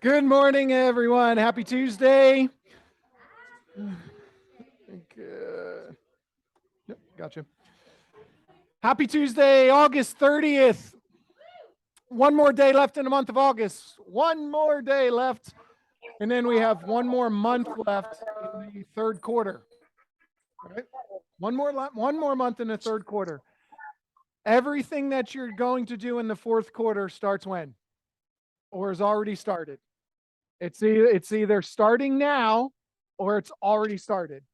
Good morning, everyone. Happy Tuesday. Good. Yep, gotcha. Happy Tuesday, August 30th. One more day left in the month of August. One more day left. And then we have one more month left in the third quarter. All right? One more month in the third quarter. Everything that you're going to do in the fourth quarter starts when? Or has already started. It's either starting now or it's already started.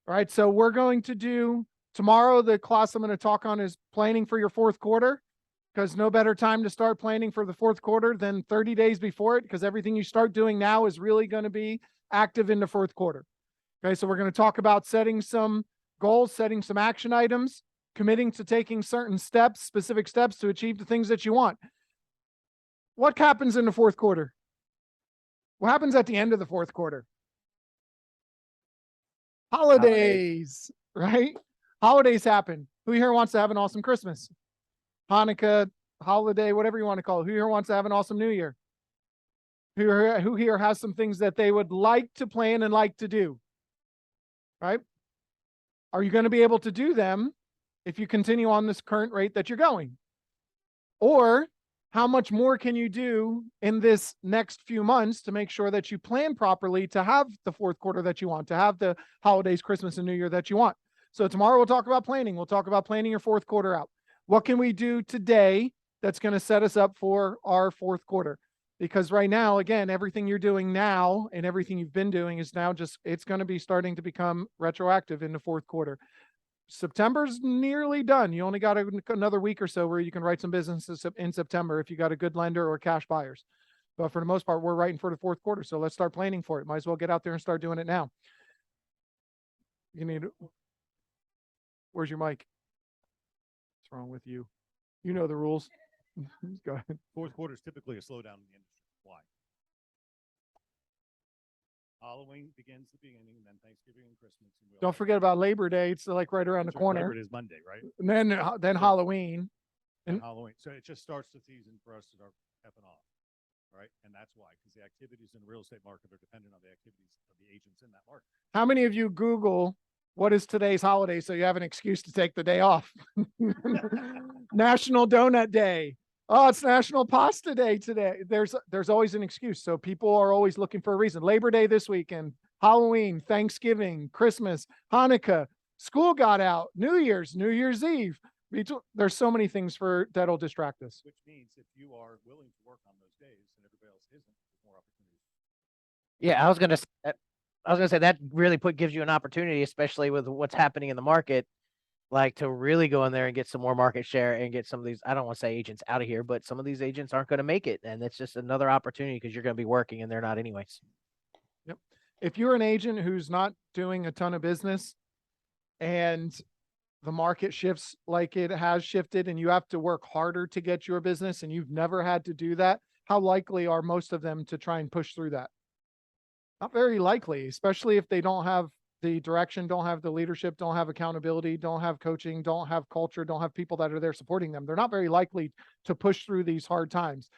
All right, so we're going to do tomorrow. The class I'm going to talk on is planning for your fourth quarter, because no better time to start planning for the fourth quarter than 30 days before it, because everything you start doing now is really going to be active in the fourth quarter. Okay, so we're going to talk about setting some goals, setting some action items, committing to taking certain steps, specific steps to achieve the things that you want. What happens in the fourth quarter? What happens at the end of the fourth quarter? Holidays, right? Holidays happen. Who here wants to have an awesome Christmas? Hanukkah, holiday, whatever you want to call it. Who here wants to have an awesome New Year? Who here has some things that they would like to plan and like to do? Right? Are you going to be able to do them if you continue on this current rate that you're going? Or how much more can you do in this next few months to make sure that you plan properly to have the fourth quarter that you want, to have the holidays, Christmas, and New Year that you want? So tomorrow we'll talk about planning. We'll talk about planning your fourth quarter out. What can we do today that's going to set us up for our fourth quarter? Because right now, again, everything you're doing now and everything you've been doing is now it's going to be starting to become retroactive in the fourth quarter. September's nearly done. You only got another week or so where you can write some businesses in September if you got a good lender or cash buyers. But for the most part, we're writing for the fourth quarter. So let's start planning for it. Might as well get out there and start doing it now. Where's your mic? What's wrong with you? You know the rules. Go ahead. Fourth quarter is typically a slowdown in the industry. Why? Halloween begins the beginning, and then Thanksgiving and Christmas. And don't forget about Labor Day. It's like right around the corner. Labor Day is Monday, right? And then Halloween. And Halloween. So it just starts the season for us to start effing off, right? And that's why, because the activities in the real estate market are dependent on the activities of the agents in that market. How many of you Google what is today's holiday so you have an excuse to take the day off? National Donut Day. Oh, it's National Pasta Day today. There's always an excuse. So people are always looking for a reason. Labor Day this weekend, Halloween, Thanksgiving, Christmas, Hanukkah, school got out, New Year's Eve. There's so many things that'll distract us. Which means if you are willing to work on those days and everybody else isn't, there's more opportunities. Yeah, I was gonna say that really gives you an opportunity, especially with what's happening in the market, like to really go in there and get some more market share and get some of these, I don't want to say agents out of here, but some of these agents aren't going to make it. And it's just another opportunity because you're going to be working and they're not anyways. Yep. If you're an agent who's not doing a ton of business and the market shifts like it has shifted and you have to work harder to get your business and you've never had to do that, how likely are most of them to try and push through that? Not very likely, especially if they don't have the direction, don't have the leadership, don't have accountability, don't have coaching, don't have culture, don't have people that are there supporting them. They're not very likely to push through these hard times.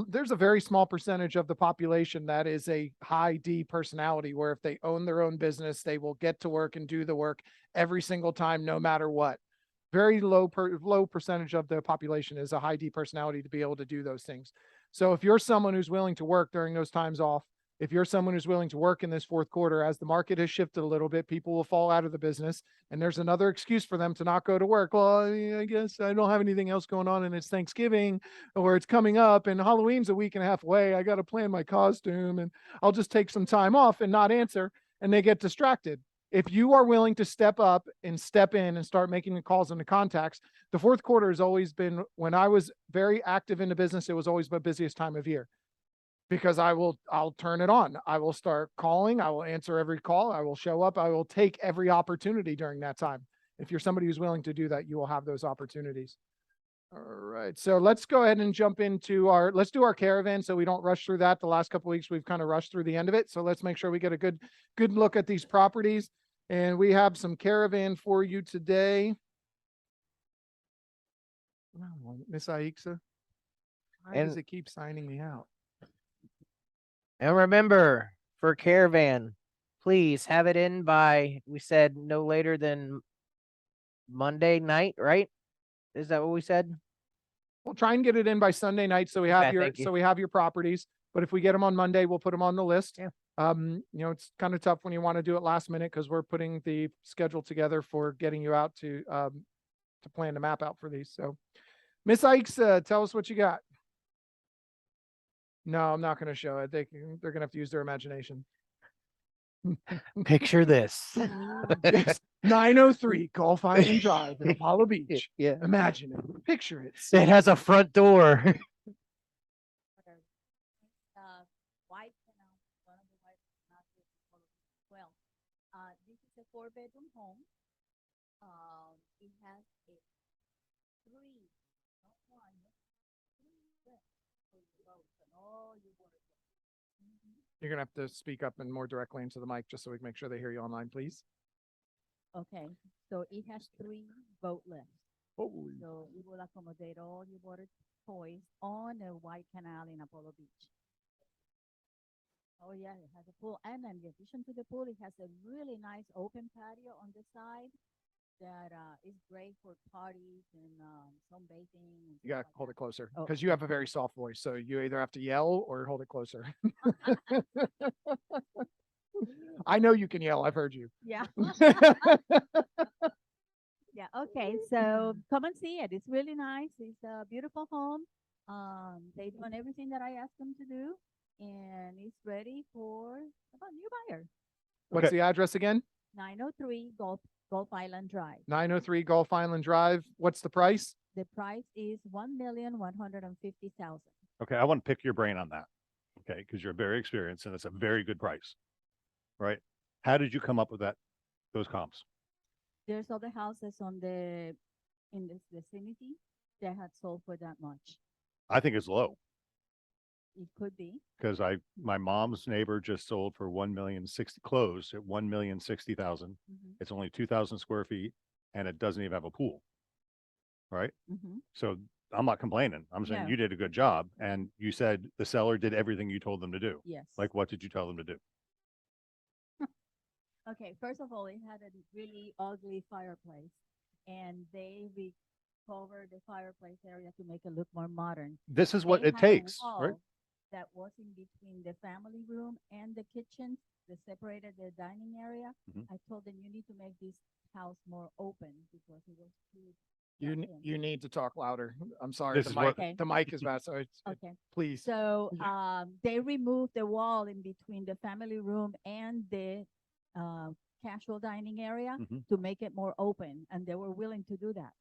There's a very small percentage of the population that is a high D personality, where if they own their own business, they will get to work and do the work every single time, no matter what. Very low percentage of the population is a high D personality to be able to do those things. So if you're someone who's willing to work during those times off, if you're someone who's willing to work in this fourth quarter, as the market has shifted a little bit, people will fall out of the business and there's another excuse for them to not go to work. Well, I guess I don't have anything else going on and it's Thanksgiving or it's coming up and Halloween's a week and a half away. I got to plan my costume and I'll just take some time off and not answer, and they get distracted. If you are willing to step up and step in and start making the calls and the contacts, the fourth quarter has always been, when I was very active in the business, it was always my busiest time of year. Because I'll turn it on. I will start calling. I will answer every call. I will show up. I will take every opportunity during that time. If you're somebody who's willing to do that, you will have those opportunities. All right. So let's go ahead and jump into let's do our caravan so we don't rush through that. The last couple of weeks, we've kind of rushed through the end of it. So let's make sure we get a good look at these properties. And we have some caravan for you today. Miss Aixa. Why does And- it keep signing me out? And remember, for caravan, please have it in by, we said no later than Monday night, right? Is that what we said? We'll try and get it in by Sunday night, so we have Okay, your, thank you. so we have your properties. But if we get them on Monday, we'll put them on the list. Yeah. It's kind of tough when you want to do it last minute because we're putting the schedule together for getting you out to plan the map out for these. So, Miss Ikes, tell us what you got. No, I'm not going to show it. They're going to have to use their imagination. Picture this. Yes, 903 Gulf Island Drive in Apollo Beach. Yeah. Imagine it. Picture it. It has a front door. White canal, one of the white canals is well. This is a 4-bedroom home. It has a 3, not 1, but 3 steps for your boat and all your water. You're going to have to speak up and more directly into the mic just so we can make sure they hear you online, please. Okay, so it has 3 boat lifts. Holy. So it will accommodate all your water toys on a white canal in Apollo Beach. Oh yeah, it has a pool, and in addition to the pool, it has a really nice open patio on the side that is great for parties and sunbathing. And You got to hold it closer Oh. because you have a very soft voice. So you either have to yell or hold it closer. I know you can yell. I've heard you. Yeah. Yeah. Okay. So come and see it. It's really nice. It's a beautiful home. They've done everything that I asked them to do, and it's ready for a new buyer. What's Okay. the address again? 903 Gulf Island Drive. 903 Gulf Island Drive. What's the price? The price is $1,150,000. Okay, I want to pick your brain on that. Okay, because you're very experienced and it's a very good price. Right? How did you come up with those comps? There's other houses in this vicinity that had sold for that much. I think it's low It could be. because my mom's neighbor just sold for 1,060,000, closed at 1,060,000. Mhm. It's only 2,000 square feet and it doesn't even have a pool. Right? Mhm. So I'm not complaining. I'm saying No. you did a good job and you said the seller did everything you told them to do. Yes. Like, what did you tell them to do? Okay, first of all, it had a really ugly fireplace, and they recovered the fireplace area to make it look more modern. This is what They it had a takes, right? wall that was in between the family room and the kitchen that separated the dining area. Mhm. I told them you need to make this house more open because it was too. You shut in. you need to talk louder. I'm sorry. This The is mic, what- Okay. the mic is bad. So Okay. please. So Yeah. they removed the wall in between the family room and the casual dining area Mhm. to make it more open, and they were willing to do that.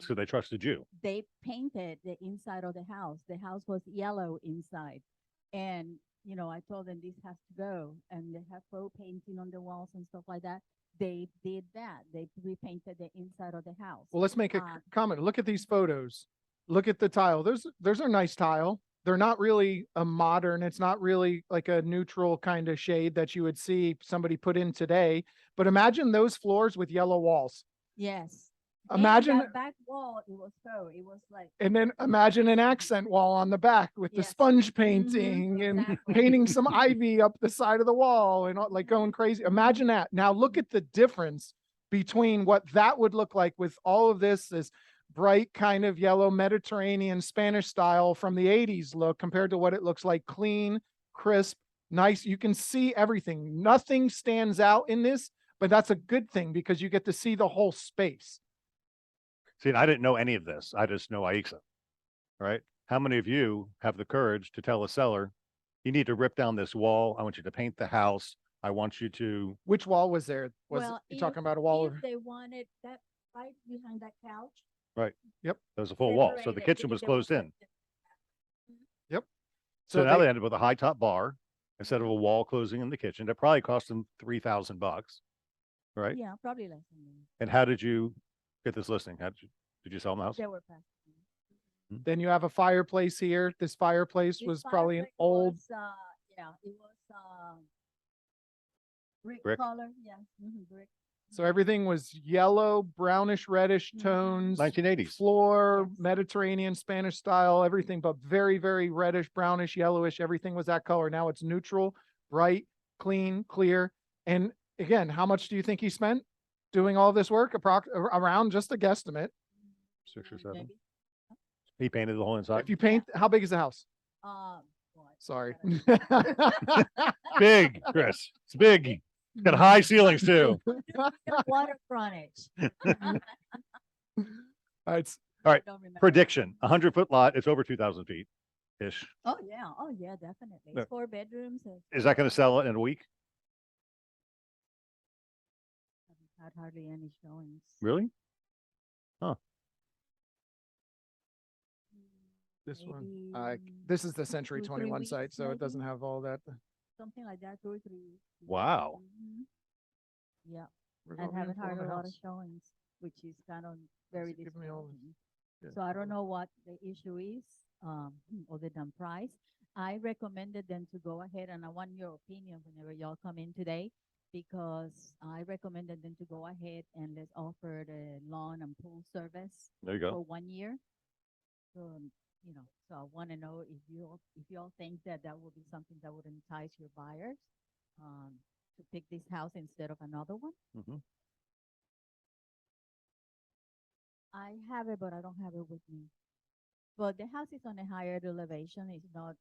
So they trusted you. They painted the inside of the house. The house was yellow inside, and I told them this has to go, and they have faux painting on the walls and stuff like that. They did that. They repainted the inside of the house. Well, let's make a Uh, comment. Look at these photos. Look at the tile. There's a nice tile. They're not really a modern. It's not really like a neutral kind of shade that you would see somebody put in today. But imagine those floors with yellow walls. Yes. Imagine, and that back wall. It was faux. It was like. and then imagine an accent wall on the back with the Yes. sponge painting and exactly. painting some ivy up the side of the wall and like going crazy. Imagine that. Now look at the difference between what that would look like with all of this bright kind of yellow Mediterranean Spanish style from the 80s look compared to what it looks like clean, crisp, nice. You can see everything. Nothing stands out in this, but that's a good thing because you get to see the whole space. See, and I didn't know any of this. I just know Aixa, right? How many of you have the courage to tell a seller, you need to rip down this wall. I want you to paint the house. I want you to, Which wall was there? Was Well, you talking about a wall? If they wanted that right behind that couch. there was a full wall. So the separated, kitchen was there was closed in. So So now they- they ended up with a high top bar instead of a wall closing in the kitchen. That probably cost them $3,000, right? Yeah, probably less than that. And how did you get this listing? Did you sell them the house? They were passed. Then you have a fireplace here. This fireplace This was probably an fireplace old, was, yeah, it was brick Brick? color. Yeah, brick. So everything was yellow, brownish, reddish Mhm. tones. 1980s. Floor, Yes. Mediterranean, Spanish style, everything, but very, very reddish, brownish, yellowish. Everything was that color. Now it's neutral, bright, clean, clear. And again, how much do you think he spent doing all this work? Around just a guesstimate. 6 or 7. Maybe. He painted the whole inside. If you paint, how big is the house? What? Sorry. Big, Chris. It's big. It's got high ceilings too. Water frontage. It's All right, I don't remember. Prediction, 100-foot lot, it's over 2,000 feet ish. Oh, yeah, definitely. No. It's 4 bedrooms. Is that going to sell it in a week? Haven't had hardly any showings. Really? this one. Maybe This is the Century 2 or 3 21 weeks, site, so it maybe. doesn't have all that. Something like that, 2 or 3 weeks. Wow. Mhm. Yeah, We're and going in haven't for heard a a lot of house. showings, which is kind of very Give me all the- discouraging. Yeah. So I don't know what the issue is, other than price. I recommended them to go ahead, and I want your opinion whenever y'all come in today, because I recommended them to go ahead and let's offer the lawn and pool service There you go. for 1 year. So, so I want to know if you all think that that would be something that would entice your buyers, to pick this house instead of another one. Mhm. I have it, but I don't have it with me. But the house is on a higher elevation. It's not,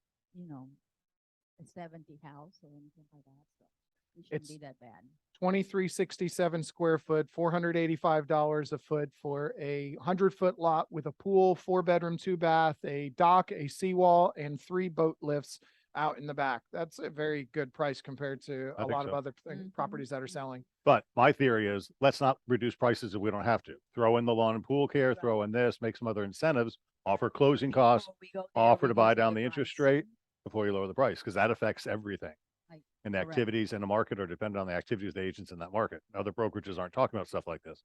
a 70 house or anything like that. So it shouldn't be It's- that bad. 2367 square foot, $485 a foot for a 100-foot lot with a pool, 4-bedroom, 2-bath, a dock, a seawall, and 3 boat lifts out in the back. That's a very good price compared to I a think lot of so. other Mhm. properties that are selling. But my theory is, let's not reduce prices if we don't have to. Throw in the lawn and pool care, throw in this, make some other incentives, offer closing costs, Before we go there, offer to buy reducing down the interest price. rate before you lower the price, because that affects everything. Right, And the correct. activities in the market are dependent on the activities of the agents in that market. Other brokerages aren't talking about stuff like this.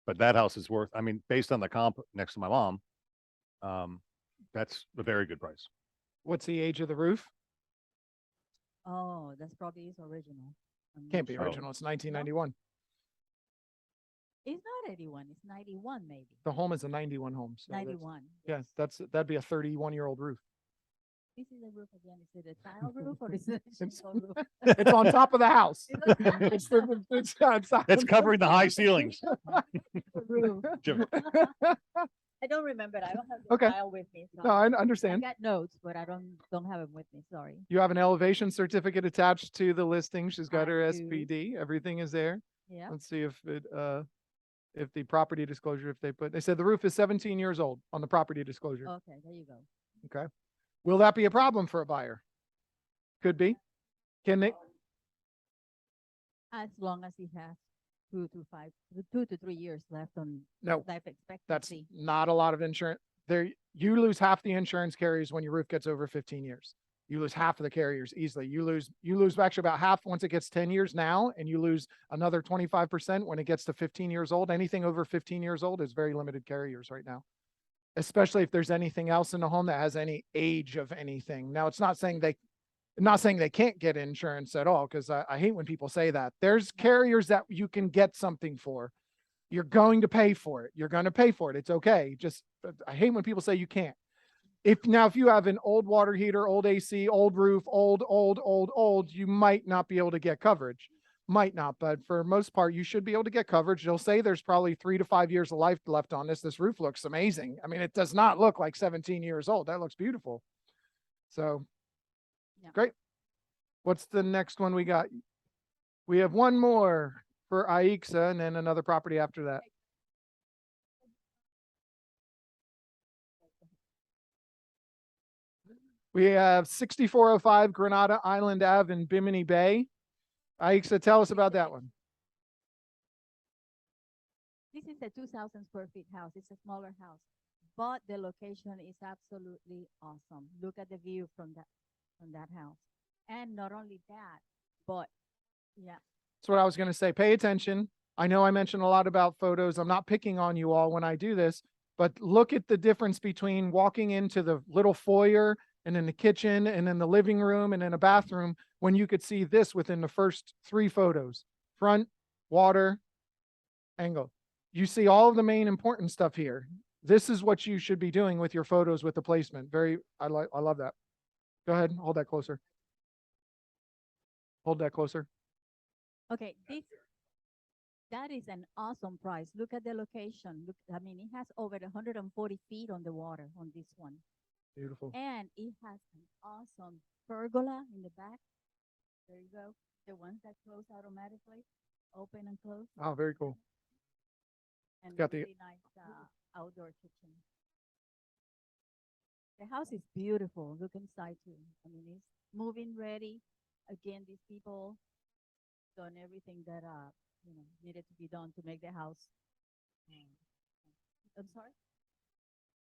But that house is worth, I mean, based on the comp next to my mom, that's a very good price. What's the age of the roof? Oh, that's probably is original. I'm not Can't be sure. original. It's 1991. It's not 81. It's 91 maybe. The home is a 91 home. So that's- 91. Yeah, yes. that'd be a 31-year-old roof. This is the roof again. Is it a tile roof or is it a It's- shingle roof? It's on top of the house. It's It's covering the high ceilings. a roof. Jim, I don't remember. I don't have the Okay. file with me. So No, I I understand. got notes, but I don't have them with me. Sorry. You have an elevation certificate attached to the listing. She's got I her do. SPD. Everything is there. Yeah. Let's see if the property disclosure, they said the roof is 17 years old on the property disclosure. Okay. There you go. Okay. Will that be a problem for a buyer? Could be. Can they? As long as he has 2 to 3 years left on No, life that's expectancy. not a lot of insurance. You lose half the insurance carriers when your roof gets over 15 years. You lose half of the carriers easily. You lose actually about half once it gets 10 years now, and you lose another 25% when it gets to 15 years old. Anything over 15 years old is very limited carriers right now, especially if there's anything else in the home that has any age of anything. Now, it's not saying they can't get insurance at all, because I hate when people say that. There's carriers that you can get something for. You're going to pay for it. You're going to pay for it. It's okay. I hate when people say you can't. If you have an old water heater, old AC, old roof, old, you might not be able to get coverage. Might not, but for most part, you should be able to get coverage. They'll say there's probably 3 to 5 years of life left on this. This roof looks amazing. I mean, it does not look like 17 years old. That looks beautiful. So, Yeah. great. What's the next one we got? We have one more for Aixa and then another property after that. We have 6405 Granada Island Ave in Bimini Bay. Aixa, tell us about that one. This is a 2,000 square feet house. It's a smaller house, but the location is absolutely awesome. Look at the view from that house. And not only that, but yeah, That's what I was going to say. Pay attention. I know I mentioned a lot about photos. I'm not picking on you all when I do this, but look at the difference between walking into the little foyer and then the kitchen and then the living room and then a bathroom when you could see this within the first 3 photos. Front, water, angle. You see all of the main important stuff here. This is what you should be doing with your photos with the placement. I love that. Go ahead, hold that closer. Hold that closer. Okay, that is an awesome price. Look at the location. Look, I mean, it has over 140 feet on the water on this one. Beautiful. And it has an awesome pergola in the back. There you go. The ones that close automatically, open and close. Oh, very cool. And got the- really nice outdoor kitchen. The house is beautiful. Look inside too. I mean, it's move-in ready. Again, these people done everything that needed to be done to make the house. I'm sorry.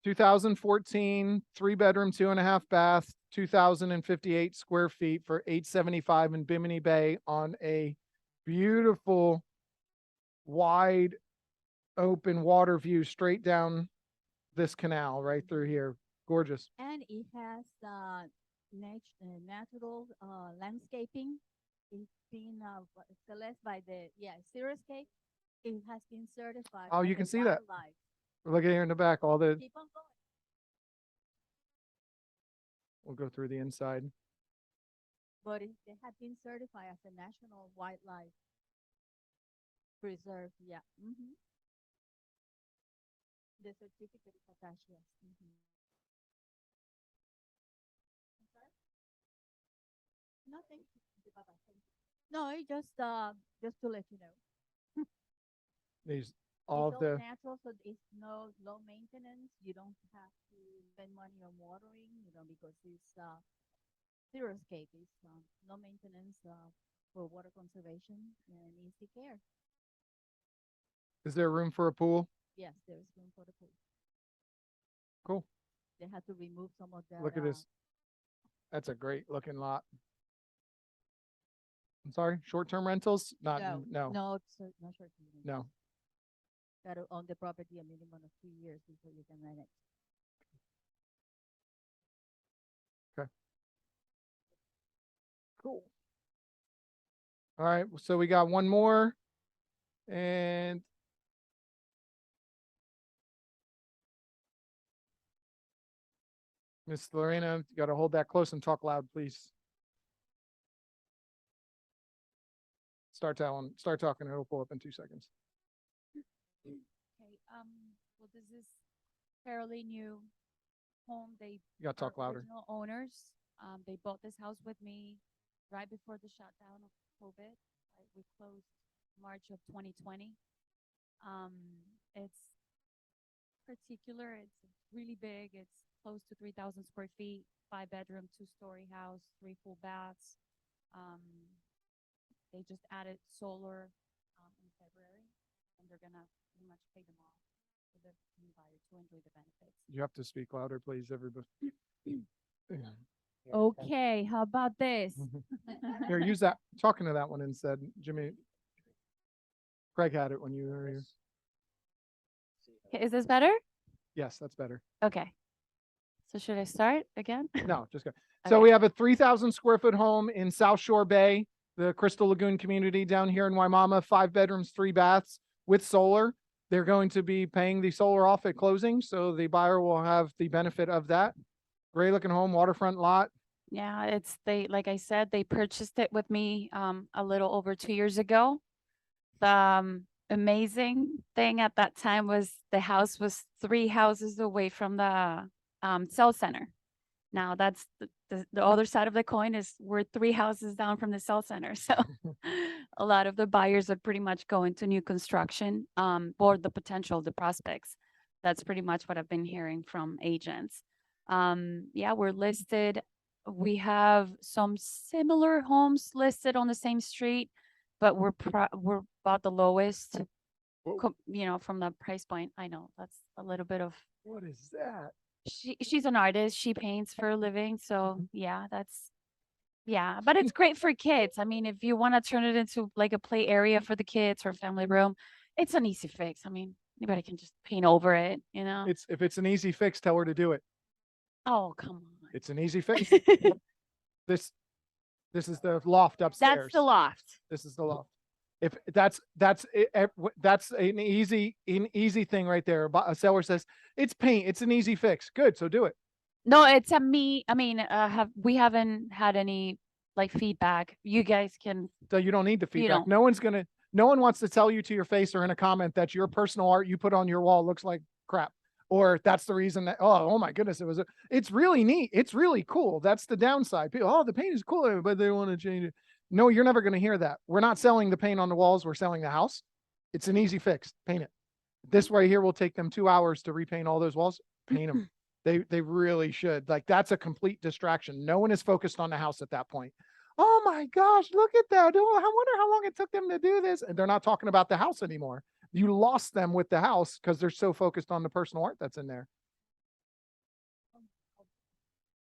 2014, 3-bedroom, 2.5 bath, 2,058 square feet for $875 in Bimini Bay on a beautiful, wide, open water view straight down this canal right through here. Gorgeous. And it has natural landscaping. It's been selected by the Xeriscape. It has been certified. Oh, by you the can see that. wildlife. Look at here in the back, all the, Keep on going. we'll go through the inside. But they have been certified as a national wildlife preserve. Yeah. The certificate is attached. Yes. Nothing. No, it just to let you know. These, all It's of the, natural, so it's no low maintenance. You don't have to spend money on watering, because it's xeriscape. It's no maintenance for water conservation and easy care. is there room for a pool? Yes, there is room for the pool. Cool. They had to remove some of that. Look at this. That's a great looking lot. I'm sorry, short-term rentals? Not, no, No, it's not short. no. Got to own the property a minimum of 2 years before you can rent it. Cool. All right, so we got one more. And Miss Lorena, you got to hold that close and talk loud, please. Start talking, it'll pull up in 2 seconds. Okay, well, this is fairly new home. They You got to talk are louder. original owners. They bought this house with me right before the shutdown of COVID. We closed March of 2020. It's particular. It's really big. It's close to 3,000 square feet, 5-bedroom, 2-story house, 3 full baths. They just added solar in February, and they're gonna pretty much pay them off for the new buyer to enjoy the benefits. You have to speak louder, please, everybody. Okay, how about this? Here, use that, talking to that one instead, Jimmy. Craig had it when you were here. Is this better? Yes, that's better. Okay. So should I start again? No, just go. So Okay. we have a 3,000 square foot home in South Shore Bay, the Crystal Lagoon community down here in Waimama, 5 bedrooms, 3 baths with solar. They're going to be paying the solar off at closing, so the buyer will have the benefit of that. Great looking home, waterfront lot. Yeah, like I said, they purchased it with me a little over 2 years ago. The amazing thing at that time was the house was 3 houses away from the cell center. Now that's the other side of the coin is we're 3 houses down from the cell center. So a lot of the buyers are pretty much going to new construction or the potential, the prospects. That's pretty much what I've been hearing from agents. Yeah, we're listed. We have some similar homes listed on the same street, but we're about the lowest, Whoa. from the price point. I know that's a little bit of. What is that? She's an artist. She paints for a living. So yeah, but it's great for kids. I mean, if you want to turn it into like a play area for the kids or family room, it's an easy fix. I mean, anybody can just paint over it, If it's an easy fix, tell her to do it. Oh, come on. It's an easy fix. This is the loft upstairs. That's the loft. This is the loft. If that's an easy thing right there. A seller says it's paint, it's an easy fix. Good, so do it. No, it's a me. I mean, we haven't had any like feedback. You guys can, So you don't need the You feedback. don't. No one wants to tell you to your face or in a comment that your personal art you put on your wall looks like crap. Or that's the reason that, oh my goodness, it's really neat. It's really cool. That's the downside. People, oh, the paint is cool, but they want to change it. No, you're never going to hear that. We're not selling the paint on the walls. We're selling the house. It's an easy fix. Paint it. This right here will take them 2 hours to repaint all those walls. Paint them. They really should. Like, that's a complete distraction. No one is focused on the house at that point. Oh my gosh, look at that. Oh, I wonder how long it took them to do this. And they're not talking about the house anymore. You lost them with the house because they're so focused on the personal art that's in there.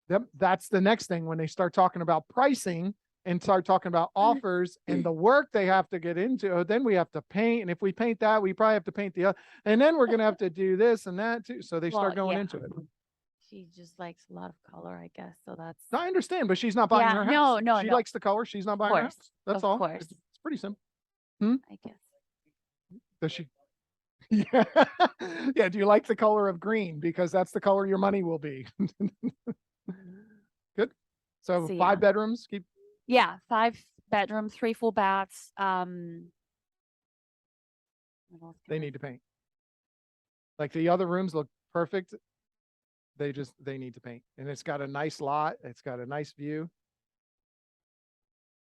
Yep, that's the next thing when they start talking about pricing and start talking about offers and the work they have to get into. Oh, then we have to paint. And if we paint that, we probably have to paint the other. And then we're going to have to do this and that too. So they start Well, going yeah. into it. she just likes a lot of color, I guess. So that's, I understand, but she's not buying Yeah, her no, house. no, She no. likes the color. She's not buying her course, house. That's of all. course. It's pretty simple. I guess. Does she? Yeah. Yeah. Do you like the color of green? Because that's the color your money will be. Good. So So, 5 yeah. bedrooms. Keep. Yeah, 5 bedrooms, 3 full baths. What else They can I- need to paint. Like the other rooms look perfect. They need to paint, and it's got a nice lot. It's got a nice view.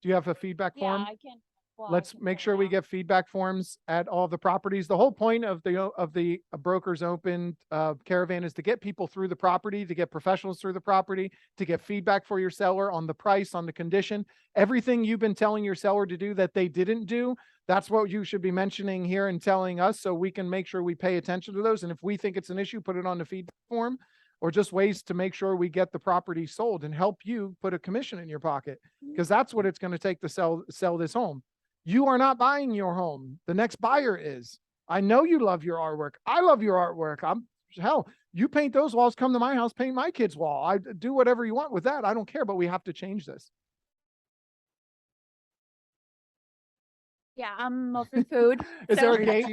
Do you have a feedback form? I can. well, I Let's can make pull it sure we out. get feedback forms at all the properties. The whole point of the brokers open caravan is to get people through the property, to get professionals through the property, to get feedback for your seller on the price, on the condition, everything you've been telling your seller to do that they didn't do. That's what you should be mentioning here and telling us so we can make sure we pay attention to those. And if we think it's an issue, put it on the feedback form, or just ways to make sure we get the property sold and help you put a commission in your pocket, because that's what it's going to take to sell this home. You are not buying your home. The next buyer is. I know you love your artwork. I love your artwork. Hell, you paint those walls, come to my house, paint my kid's wall. I do whatever you want with that. I don't care, but we have to change this. Yeah, I'm offering food. Is there so- a gate?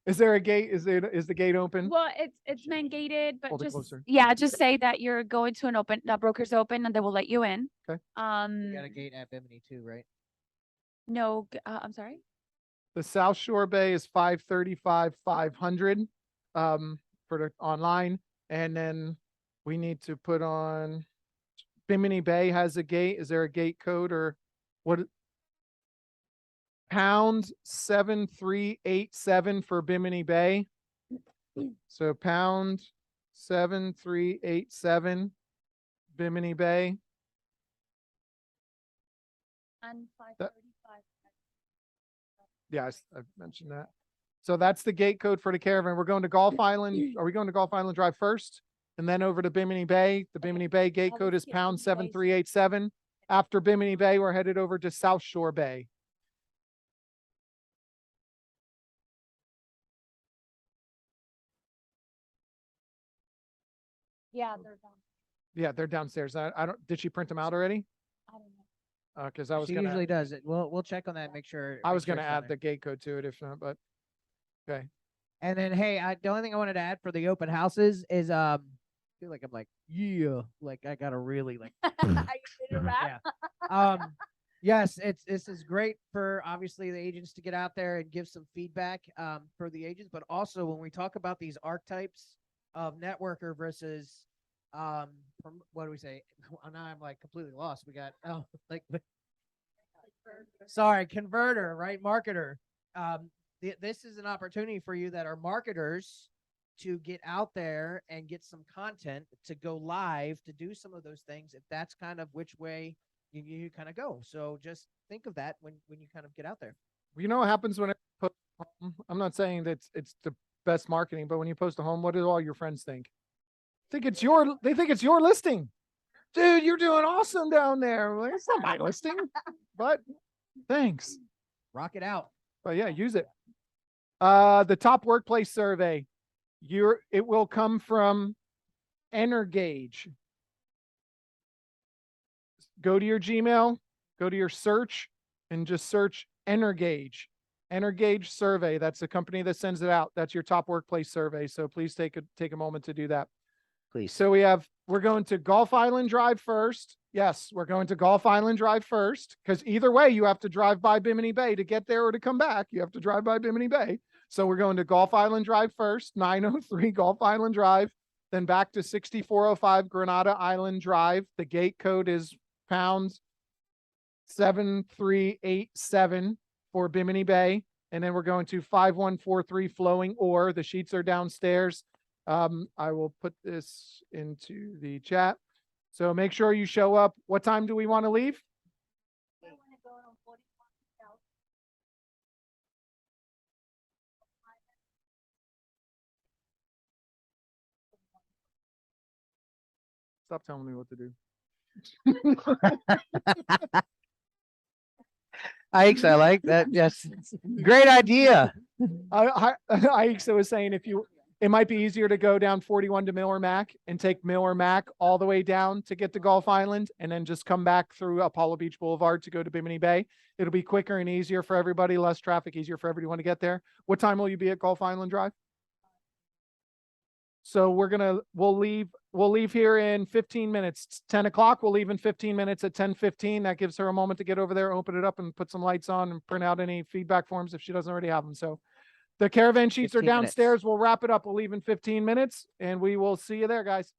Is there a gate? Is the gate open? Well, it's man gated, but Hold it just closer. yeah, just say that you're going to the broker's open, and they will let you in. Okay. You got a gate at Bimini too, right? No, I'm sorry. The South Shore Bay is 535, 500 for the online. And then we need to put on Bimini Bay has a gate. Is there a gate code or what? Pound 7387 for Bimini Bay. So pound 7387 Bimini Bay. And That- 535. Yes, I've mentioned that. So that's the gate code for the caravan. We're going to Gulf Island. Are we going to Gulf Island Drive first? And then over to Bimini Bay? The Bimini Bay gate I'll code just is skip pound Bimini Bay. 7387. After Bimini Bay, we're headed over to South Shore Bay. Yeah, they're done. Yeah, they're downstairs. I don't, did she print them out already? I don't know. Cause I was She gonna, usually does it. We'll check on that and make sure. I make was sure gonna it's on add there. the gate code to it if not, but okay. And then, hey, the only thing I wanted to add for the open houses is, I feel like I'm like, yeah, like I gotta really like, Are you ready to wrap? yeah. Yes, this is great for obviously the agents to get out there and give some feedback, for the agents, but also when we talk about these archetypes of networker versus, what do we say? Now I'm like completely lost. We got, sorry, converter, right? Marketer. This is an opportunity for you that are marketers to get out there and get some content, to go live, to do some of those things, if that's kind of which way you kind of go. So just think of that when you kind of get out there. You know what happens when I post a home? I'm not saying that it's the best marketing, but when you post a home, what do all your friends think? They think it's your listing. Dude, you're doing awesome down there. Like, it's not my listing, but thanks. Rock it out. But yeah, use it. The top workplace survey. It will come from Energage. Go to your Gmail, go to your search, and just search Energage. Energage survey. That's the company that sends it out. That's your top workplace survey. So please take a moment to do that. Please. So we're going to Gulf Island Drive first. Yes, we're going to Gulf Island Drive first, because either way, you have to drive by Bimini Bay to get there or to come back. You have to drive by Bimini Bay. So we're going to Gulf Island Drive first, 903 Gulf Island Drive, then back to 6405 Granada Island Drive. The gate code is pound 7387 for Bimini Bay. And then we're going to 5143 Flowing Ore. The sheets are downstairs. I will put this into the chat. So make sure you show up. What time do we want to leave? I want to go on 41 South. Stop telling me what to do. Ike's, I like that. Yes. Great idea. Aixa was saying it might be easier to go down 41 to Miller Mac and take Miller Mac all the way down to get to Gulf Island and then just come back through Apollo Beach Boulevard to go to Bimini Bay. It'll be quicker and easier for everybody, less traffic, easier for everyone to get there. What time will you be at Gulf Island Drive? So we'll leave here in 15 minutes. It's 10 o'clock. We'll leave in 15 minutes at 10:15. That gives her a moment to get over there, open it up and put some lights on and print out any feedback forms if she doesn't already have them. So the caravan sheets are 15 minutes. downstairs. We'll wrap it up. We'll leave in 15 minutes and we will see you there, guys.